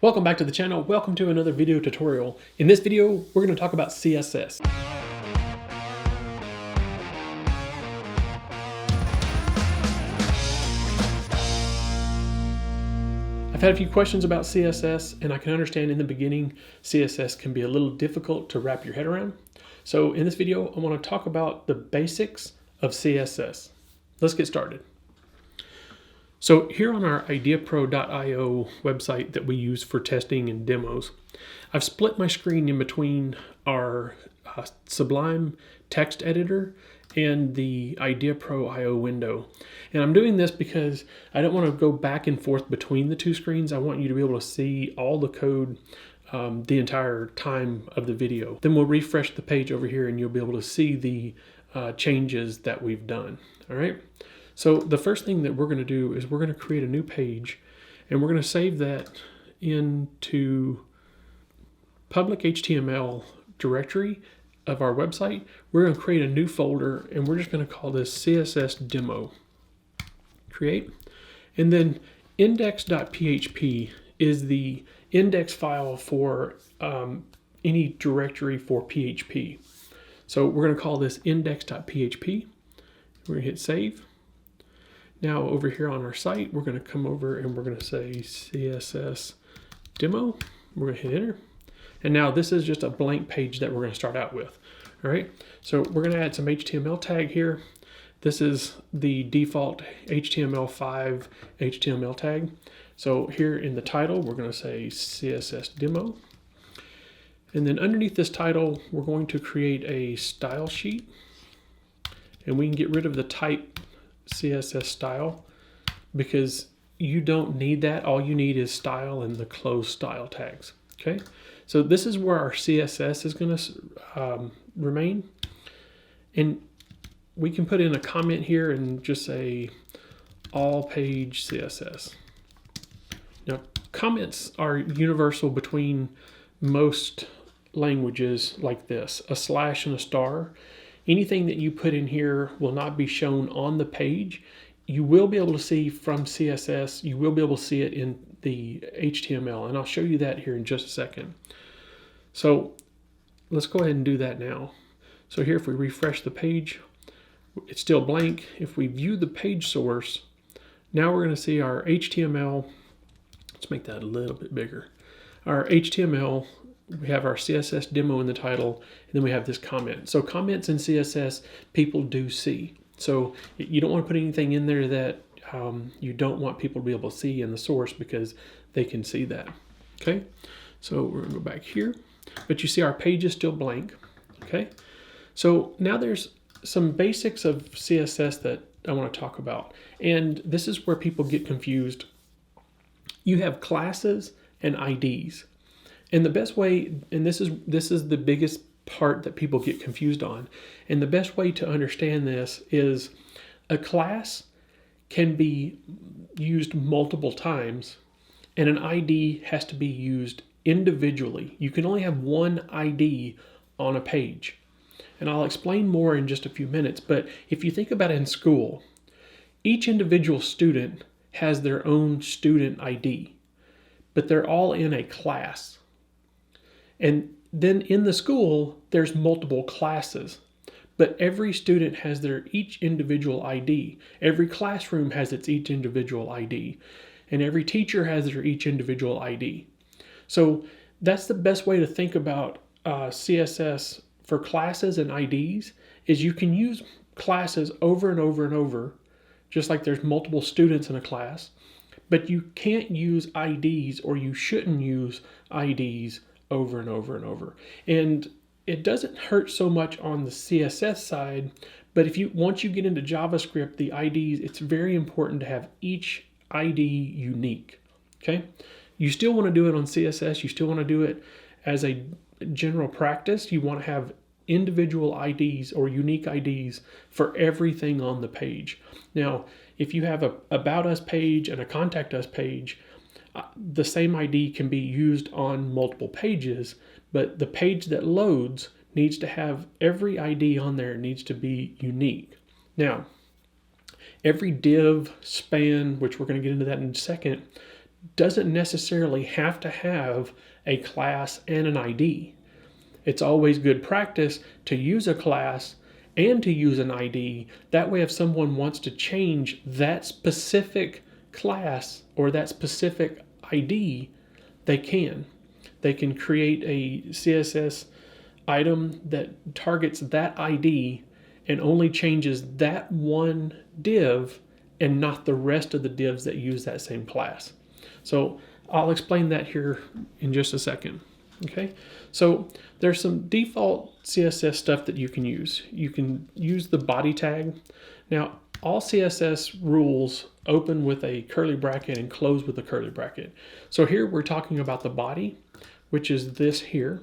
Welcome back to the channel. Welcome to another video tutorial. In this video, we're going to talk about CSS. I've had a few questions about CSS, and I can understand in the beginning, CSS can be a little difficult to wrap your head around. So in this video, I want to talk about the basics of CSS. Let's get started. So here on our ideapro.io website that we use for testing and demos, I've split my screen in between our Sublime text editor and the IdeaPro.io window. And I'm doing this because I don't want to go back and forth between the two screens. I want you to be able to see all the code the entire time of the video. Then we'll refresh the page over here and you'll be able to see the changes that we've done. All right. So the first thing that we're going to do is we're going to create a new page, and we're going to save that into public HTML directory of our website. We're going to create a new folder, and we're just going to call this CSS demo. Create. And then index.php is the index file for any directory for PHP. So we're going to call this index.php. We're going to hit save. Now over here on our site, we're going to come over and we're going to say CSS demo. We're going to hit enter. And now this is just a blank page that we're going to start out with. All right. So we're going to add some HTML tag here. This is the default HTML5 HTML tag. So here in the title, we're going to say CSS demo. And then underneath this title, we're going to create a style sheet. And we can get rid of the type CSS style because you don't need that. All you need is style and the closed style tags. Okay, so this is where our CSS is going to remain, and we can put in a comment here and just say all page CSS. Now comments are universal between most languages like this, a slash and a star. Anything that you put in here will not be shown on the page. You will be able to see from CSS, you will be able to see it in the HTML, and I'll show you that here in just a second. So let's go ahead and do that now. So here, if we refresh the page, it's still blank. If we view the page source, now we're going to see our HTML. Let's make that a little bit bigger. Our HTML, we have our CSS demo in the title, and then we have this comment. So comments in CSS, people do see. So you don't want to put anything in there that you don't want people to be able to see in the source because they can see that. Okay, so we're going to go back here, but you see our page is still blank. Okay, so now there's some basics of CSS that I want to talk about, and this is where people get confused. You have classes and IDs. And the best way, and this is the biggest part that people get confused on, and the best way to understand this is a class can be used multiple times, and an ID has to be used individually. You can only have one ID on a page. And I'll explain more in just a few minutes, but if you think about it in school, each individual student has their own student ID, but they're all in a class. And then in the school, there's multiple classes, but every student has their each individual ID. Every classroom has its each individual ID, and every teacher has their each individual ID. So that's the best way to think about CSS for classes and IDs is you can use classes over and over and over, just like there's multiple students in a class, but you can't use IDs, or you shouldn't use IDs over and over and over. And it doesn't hurt so much on the CSS side, but once you get into JavaScript, the IDs, it's very important to have each ID unique. Okay, you still want to do it on CSS, you still want to do it as a general practice. You want to have individual IDs or unique IDs for everything on the page. Now, if you have a About Us page and a Contact Us page, the same ID can be used on multiple pages, but the page that loads needs to have every ID on there. It needs to be unique. Now, every div, span, which we're going to get into that in a second, doesn't necessarily have to have a class and an ID. It's always good practice to use a class and to use an ID. That way, if someone wants to change that specific class or that specific ID, they can. They can create a CSS item that targets that ID and only changes that one div and not the rest of the divs that use that same class. So I'll explain that here in just a second. Okay, so there's some default CSS stuff that you can use. You can use the body tag. Now, all CSS rules open with a curly bracket and close with a curly bracket. So here we're talking about the body, which is this here.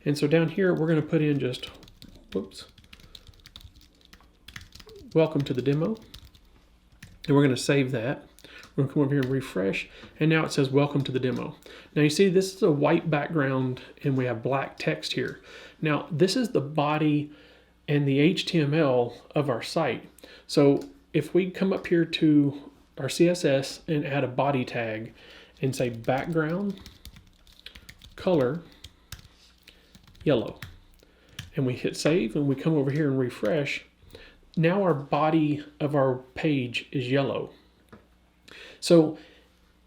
And so down here, we're going to put in just, whoops, welcome to the demo. And we're going to save that. We're going to come over here and refresh, and now it says welcome to the demo. Now you see this is a white background and we have black text here. Now this is the body and the HTML of our site. So if we come up here to our CSS and add a body tag and say background color yellow, and we hit save and we come over here and refresh, now our body of our page is yellow. So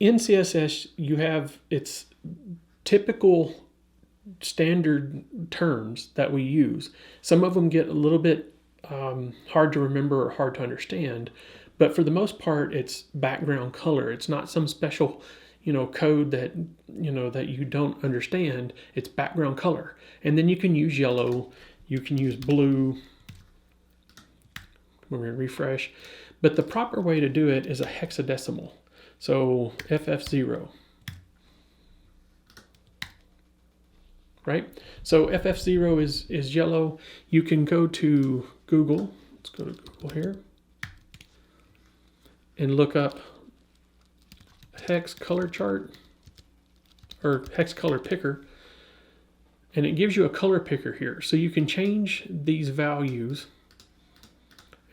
in CSS, you have its typical standard terms that we use. Some of them get a little bit hard to remember or hard to understand, but for the most part, it's background color. It's not some special, code that, that you don't understand. It's background color. And then you can use yellow, you can use blue. We're going to refresh. But the proper way to do it is a hexadecimal. So FF0, right? So FF0 is yellow. You can go to Google. Let's go to Google here and look up hex color chart or hex color picker. And it gives you a color picker here. So you can change these values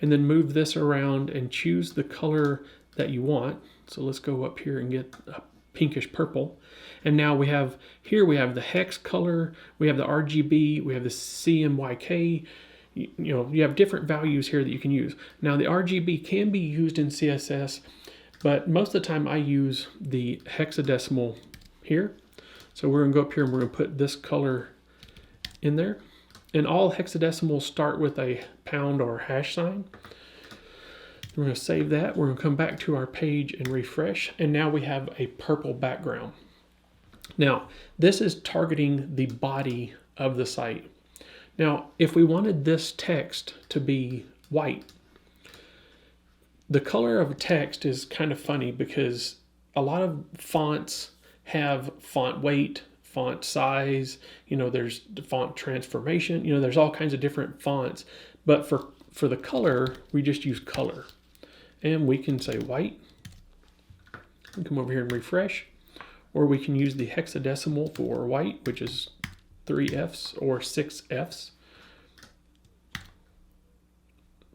and then move this around and choose the color that you want. So let's go up here and get a pinkish purple. And now we have the hex color, we have the RGB, we have the CMYK. You have different values here that you can use. Now the RGB can be used in CSS, but most of the time I use the hexadecimal here. So we're gonna go up here and we're gonna put this color in there. And all hexadecimals start with a pound or hash sign. We're going to save that. We're going to come back to our page and refresh. And now we have a purple background. Now, this is targeting the body of the site. Now, if we wanted this text to be white, the color of text is kind of funny because a lot of fonts have font weight, font size, there's the font transformation, there's all kinds of different fonts. But for the color, we just use color. And we can say white. We come over here and refresh. Or we can use the hexadecimal for white, which is 3 Fs or 6 Fs.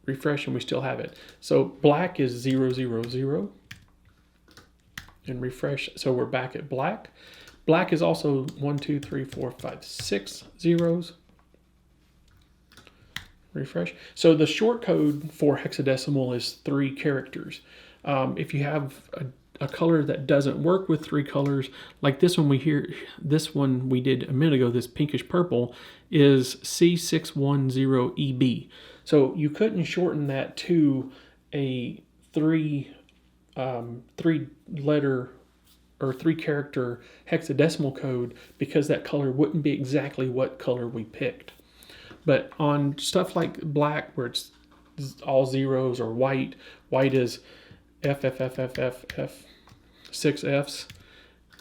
Refresh and we still have it. So black is 0, 0, 0. And refresh, so we're back at black. Black is also 1, 2, 3, 4, 5, 6 zeros. Refresh. So the short code for hexadecimal is 3 characters. If you have a color that doesn't work with 3 colors, like this one this one we did a minute ago, this pinkish purple, is C610EB. So you couldn't shorten that to a 3 letter or 3 character hexadecimal code because that color wouldn't be exactly what color we picked. But on stuff like black, where it's all zeros, or white is FFFFFF, 6 Fs.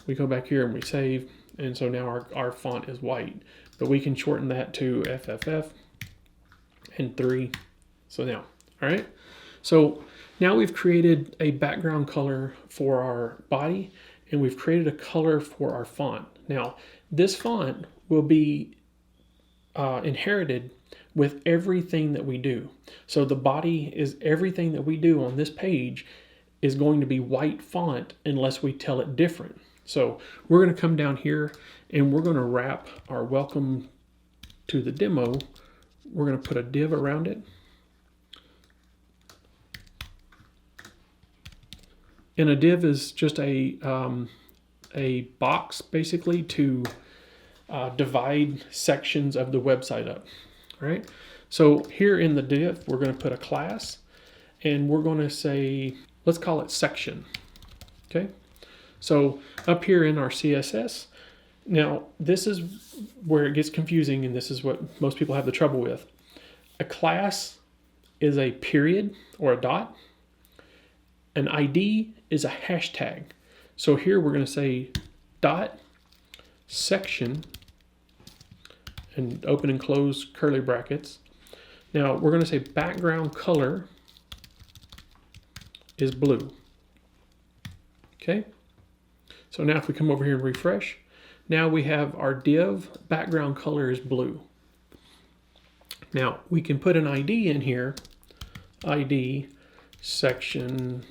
We go back here and we save, and so now our font is white. But we can shorten that to FFF and 3. So now, all right. So now we've created a background color for our body, and we've created a color for our font. Now, this font will be inherited with everything that we do. So the body is everything that we do on this page is going to be white font unless we tell it different. So we're going to come down here and we're going to wrap our welcome to the demo. We're going to put a div around it. And a div is just a box basically to divide sections of the website up. All right. So here in the div, we're going to put a class and we're going to say, let's call it section. Okay. So up here in our CSS, now this is where it gets confusing, and this is what most people have the trouble with. A class is a period or a dot. An ID is a hashtag. So here we're going to say dot section and open and close curly brackets. Now we're going to say background color is blue. Okay. So now if we come over here and refresh, now we have our div background color is blue. Now we can put an ID in here, ID section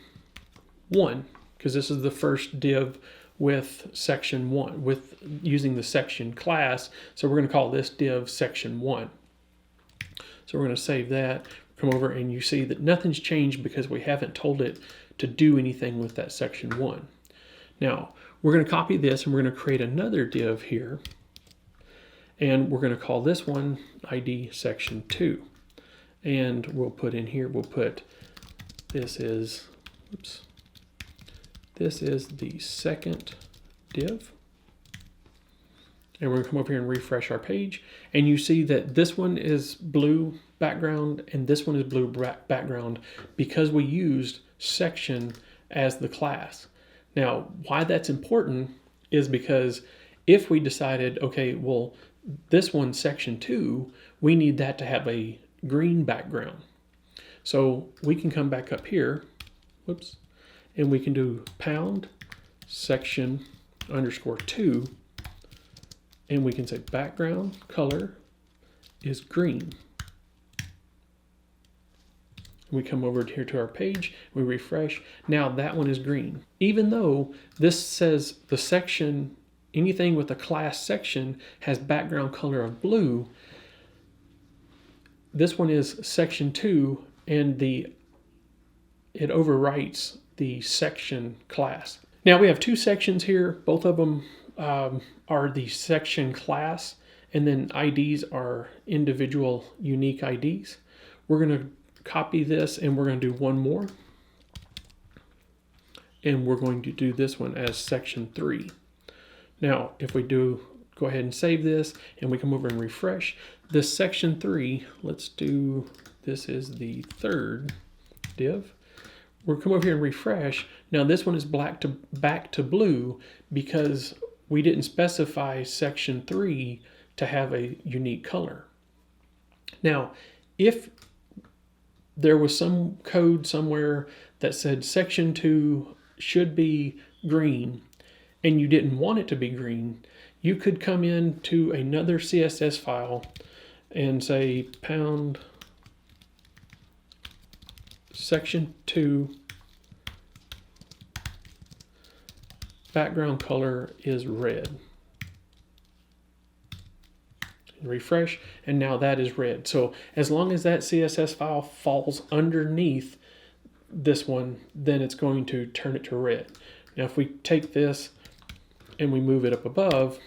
1, because this is the first div with section 1, with using the section class. So we're going to call this div section 1. So we're going to save that, come over, and you see that nothing's changed because we haven't told it to do anything with that section 1. Now we're going to copy this and we're going to create another div here, and we're going to call this one ID section 2. And we'll put in here, we'll put this is, oops, this is the second div. And we're going to come over here and refresh our page. And you see that this one is blue background and this one is blue background because we used section as the class. Now, why that's important is because if we decided, okay, well, this one, section 2, we need that to have a green background. So we can come back up here, whoops, and we can do pound section underscore 2, and we can say background color is green. We come over here to our page, we refresh. Now that one is green. Even though this says the section, anything with a class section has background color of blue, this one is section 2 and it overwrites the section class. Now we have two sections here. Both of them are the section class, and then IDs are individual unique IDs. We're going to copy this and we're going to do one more. And we're going to do this one as section 3. Now, if we go ahead and save this and we come over and refresh this section 3, let's do, this is the third div. We'll come over here and refresh. Now this one is back to blue because we didn't specify section 3 to have a unique color. Now, if there was some code somewhere that said section 2 should be green and you didn't want it to be green, you could come into another CSS file and say pound section 2 background color is red. Refresh, and now that is red. So as long as that CSS file falls underneath this one, then it's going to turn it to red. Now if we take this and we move it up above,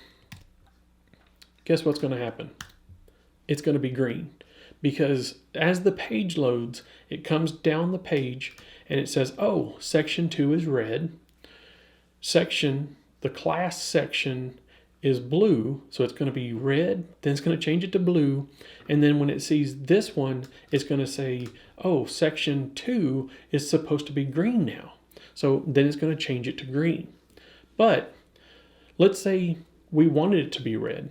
guess what's going to happen? It's going to be green, because as the page loads, it comes down the page and it says, oh, section 2 is red. Section, the class section is blue, so it's going to be red, then it's going to change it to blue, and then when it sees this one, it's going to say, oh, section 2 is supposed to be green now. So then it's going to change it to green. But let's say we wanted it to be red.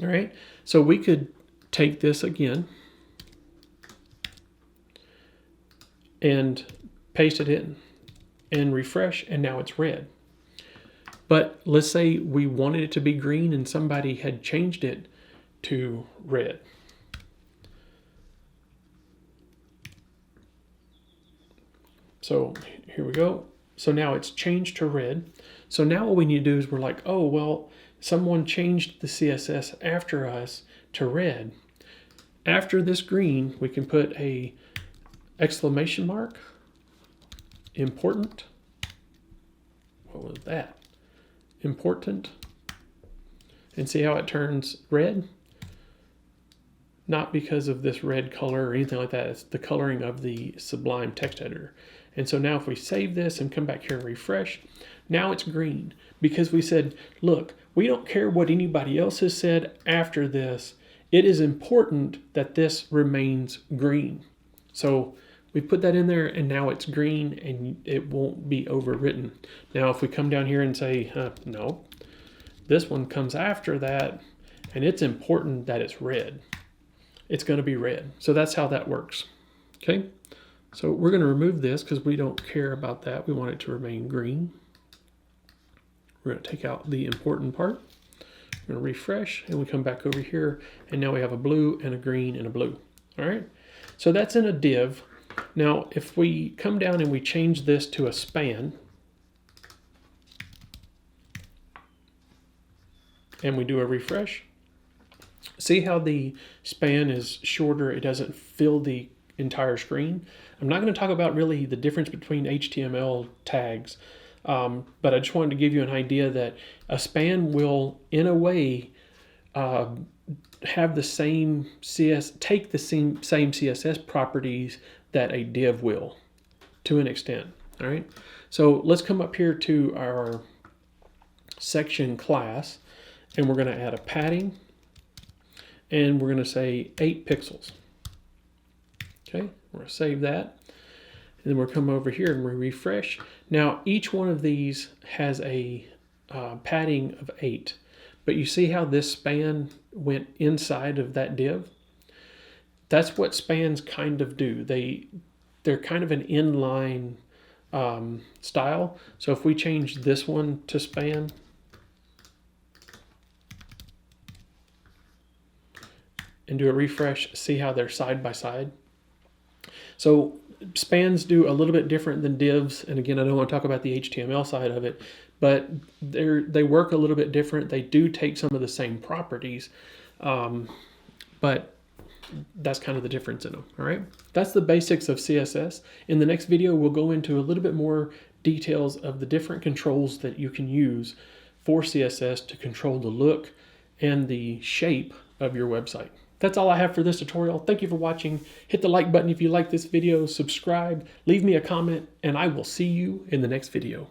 All right, so we could take this again and paste it in and refresh, and now it's red. But let's say we wanted it to be green and somebody had changed it to red. So here we go. So now it's changed to red. So now what we need to do is we're like, oh, well, someone changed the CSS after us to red. After this green, we can put a exclamation mark, important. What was that? Important. And see how it turns red? Not because of this red color or anything like that. It's the coloring of the Sublime text editor. And so now if we save this and come back here and refresh, now it's green because we said, look, we don't care what anybody else has said after this. It is important that this remains green. So we put that in there and now it's green and it won't be overwritten. Now if we come down here and say, no, this one comes after that and it's important that it's red. It's going to be red. So that's how that works. Okay. So we're going to remove this because we don't care about that. We want it to remain green. We're going to take out the important part. We're going to refresh and we come back over here and now we have a blue and a green and a blue. All right. So that's in a div. Now, if we come down and we change this to a span and we do a refresh, see how the span is shorter? It doesn't fill the entire screen. I'm not going to talk about really the difference between HTML tags, but I just wanted to give you an idea that a span will, in a way, have the same take the same CSS properties that a div will, to an extent. All right. So let's come up here to our section class, and we're going to add a padding. And we're going to say 8 pixels. Okay, we're going to save that. And then we'll come over here and we refresh. Now, each one of these has a padding of 8. But you see how this span went inside of that div? That's what spans kind of do. They're kind of an inline style. So if we change this one to span, and do a refresh, see how they're side by side. So spans do a little bit different than divs. And again, I don't want to talk about the HTML side of it, but they work a little bit different. They do take some of the same properties, but that's kind of the difference in them. All right. That's the basics of CSS. In the next video, we'll go into a little bit more details of the different controls that you can use for CSS to control the look and the shape of your website. That's all I have for this tutorial. Thank you for watching. Hit the like button if you like this video, subscribe, leave me a comment, and I will see you in the next video.